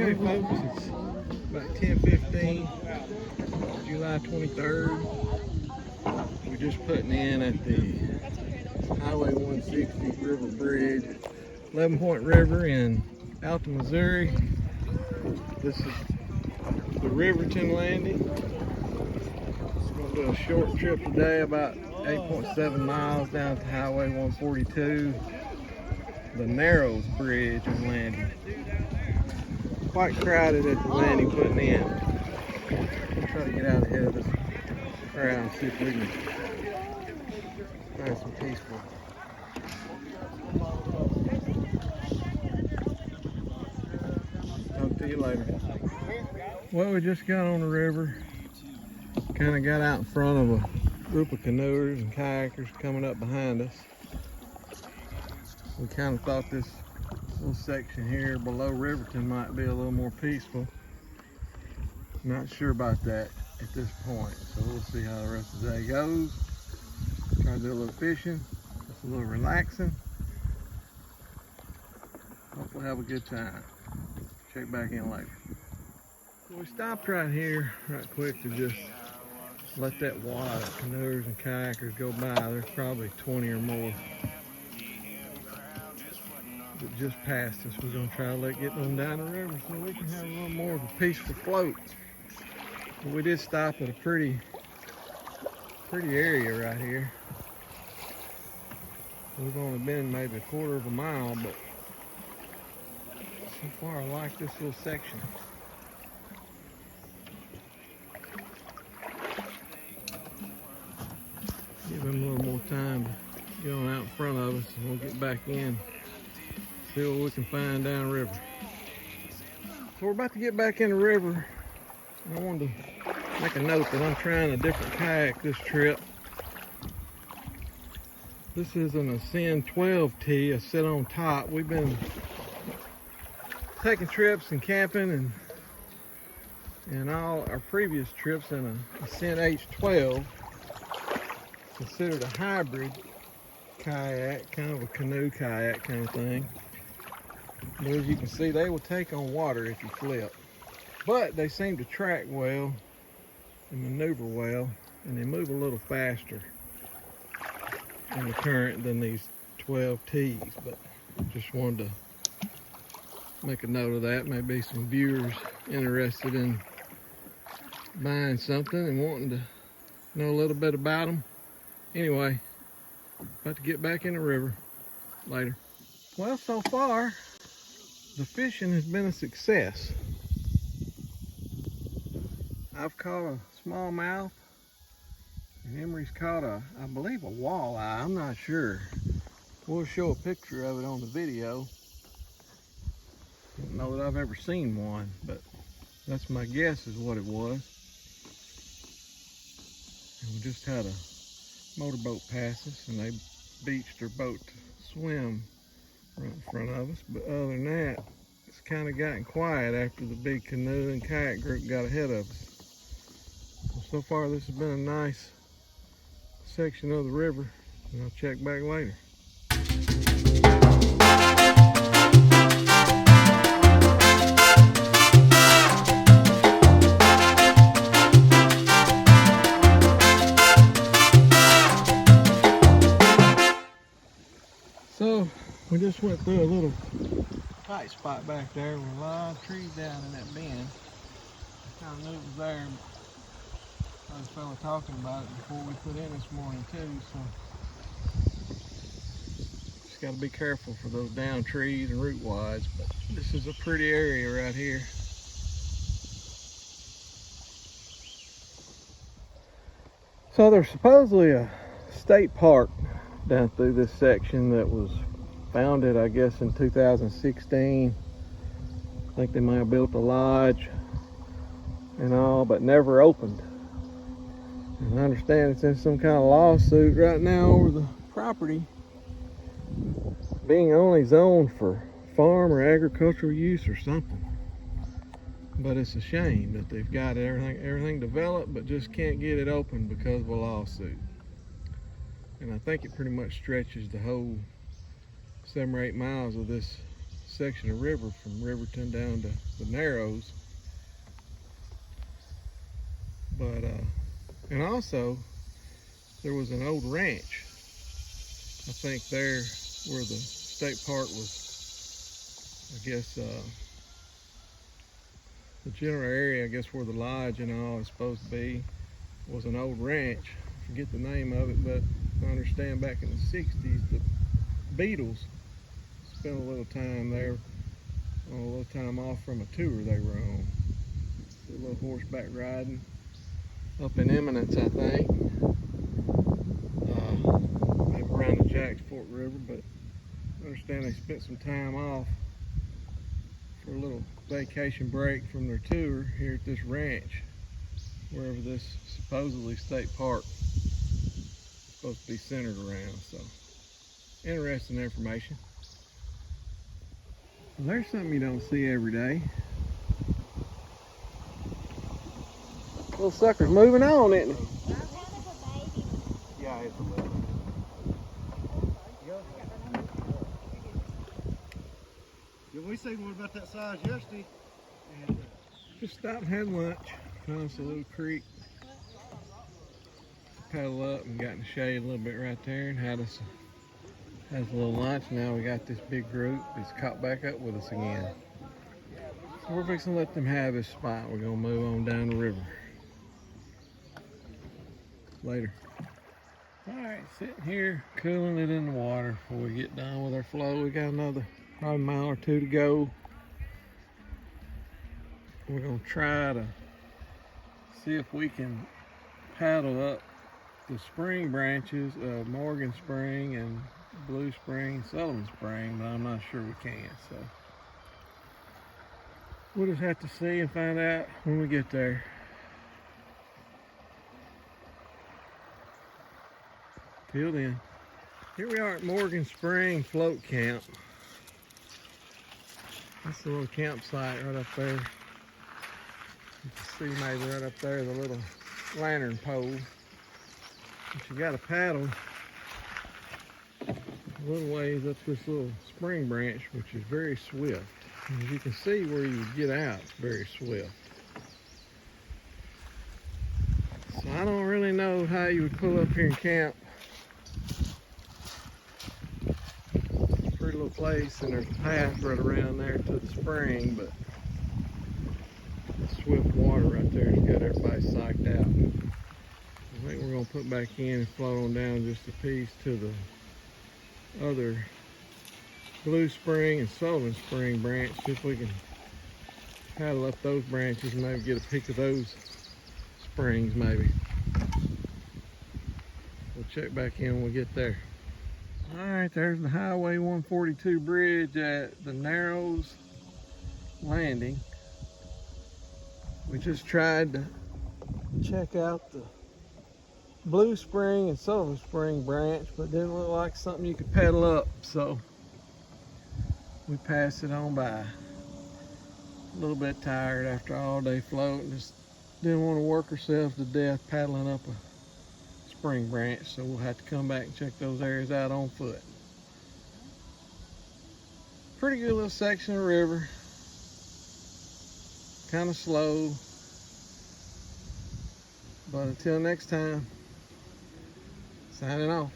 Okay, folks, it's about 10:15, July 23rd. We're just putting in at the Highway 160 River Bridge, 11-point river in Alta, Missouri. This is the Riverton landing. It's going to do a short trip today, about 8.7 miles down to Highway 142, the Narrows Bridge and landing. Quite crowded at the landing putting in. We'll try to get out ahead of this crowd and see if we can find some peaceful. Talk to you later. Well, we just got on the river. Kind of got out in front of a group of canoers and kayakers coming up behind us. We kind of thought this little section here below Riverton might be a little more peaceful. Not sure about that at this point, so we'll see how the rest of the day goes. Try to do a little fishing, just a little relaxing. Hopefully have a good time. Check back in later. So we stopped right here, right quick, to just let that wad of canoers and kayakers go by. There's probably 20 or more that just passed us. We're going to try to get them down the river so we can have a little more of a peaceful float. But we did stop at a pretty area right here. We've only been maybe a quarter of a mile, but so far I like this little section. Give them a little more time to get on out in front of us, and we'll get back in. See what we can find down the river. So we're about to get back in the river. I wanted to make a note that I'm trying a different kayak this trip. This is an Ascend 12T, a sit on top. We've been taking trips and camping and all our previous trips in a Ascend H12, considered a hybrid kayak, kind of a canoe kayak kind of thing. But as you can see, they will take on water if you flip. But they seem to track well and maneuver well, and they move a little faster in the current than these 12Ts. But just wanted to make a note of that. Maybe some viewers interested in buying something and wanting to know a little bit about them. Anyway, about to get back in the river later. Well, so far the fishing has been a success. I've caught a smallmouth, and Emery's caught I believe a walleye. I'm not sure. We'll show a picture of it on the video. I don't know that I've ever seen one, but that's my guess is what it was. And we just had a motorboat pass us, and they beached their boat to swim right in front of us. But other than that, it's kind of gotten quiet after the big canoe and kayak group got ahead of us. So far this has been a nice section of the river, and I'll check back later. So we just went through a little tight spot back there with a lot of trees down in that bend. I kind of knew it was there. I was fella talking about it before we put in this morning too, so just got to be careful for those down trees and root wads. But this is a pretty area right here. So there's supposedly a state park down through this section that was founded, I guess, in 2016. I think they might have built a lodge and all, but never opened. And I understand it's in some kind of lawsuit right now over the property being only zoned for farm or agricultural use or something. But it's a shame that they've got everything developed but just can't get it open because of a lawsuit. And I think it pretty much stretches the whole 7 or 8 miles of this section of river from Riverton down to the Narrows. But and also there was an old ranch, I think there where the state park was, I guess the general area, I guess where the lodge and all is supposed to be, was an old ranch. I forget the name of it, but I understand back in the 60s the Beatles spent a little time there, a little time off from a tour they were on. A little horseback riding up in Eminence, I think. Maybe around the Jack's Fork River, but I understand they spent some time off for a little vacation break from their tour here at this ranch, wherever this supposedly state park is supposed to be centered around. So, interesting information. Well, there's something you don't see every day. Little sucker's moving on, isn't he? Yeah, it's a little. Yeah, we seen one about that size yesterday. And, just stopped and had lunch. Found us a little creek. Paddle up and got in the shade a little bit right there and had us a little lunch. Now we got this big group that's caught back up with us again. So we're fixing to let them have this spot. We're gonna move on down the river. Later. Alright, sitting here cooling it in the water before we get done with our flow. We got another probably a mile or two to go. We're gonna try to see if we can paddle up the spring branches of Morgan Spring and Blue Spring, Sullivan Spring, but I'm not sure we can. So we'll just have to see and find out when we get there. Till then, here we are at Morgan Spring Float Camp. That's the little campsite right up there. You can see maybe right up there the little lantern pole. But you got to paddle a little ways up this little spring branch, which is very swift. And as you can see where you get out, it's very swift. So I don't really know how you would pull up here and camp. Pretty little place, and there's a path right around there to the spring, but the swift water right there has got everybody psyched out. I think we're going to put back in and float on down just a piece to the other Blue Spring and Sullivan Spring branch, see if we can paddle up those branches and maybe get a peek of those springs maybe. We'll check back in when we get there. Alright, there's the Highway 142 bridge at the Narrows landing. We just tried to check out the Blue Spring and Sullivan Spring branch, but it didn't look like something you could paddle up, so we passed it on by. A little bit tired after all day floating, just didn't want to work ourselves to death paddling up a spring branch, so we'll have to come back and check those areas out on foot. Pretty good little section of river, kind of slow, but until next time, signing off.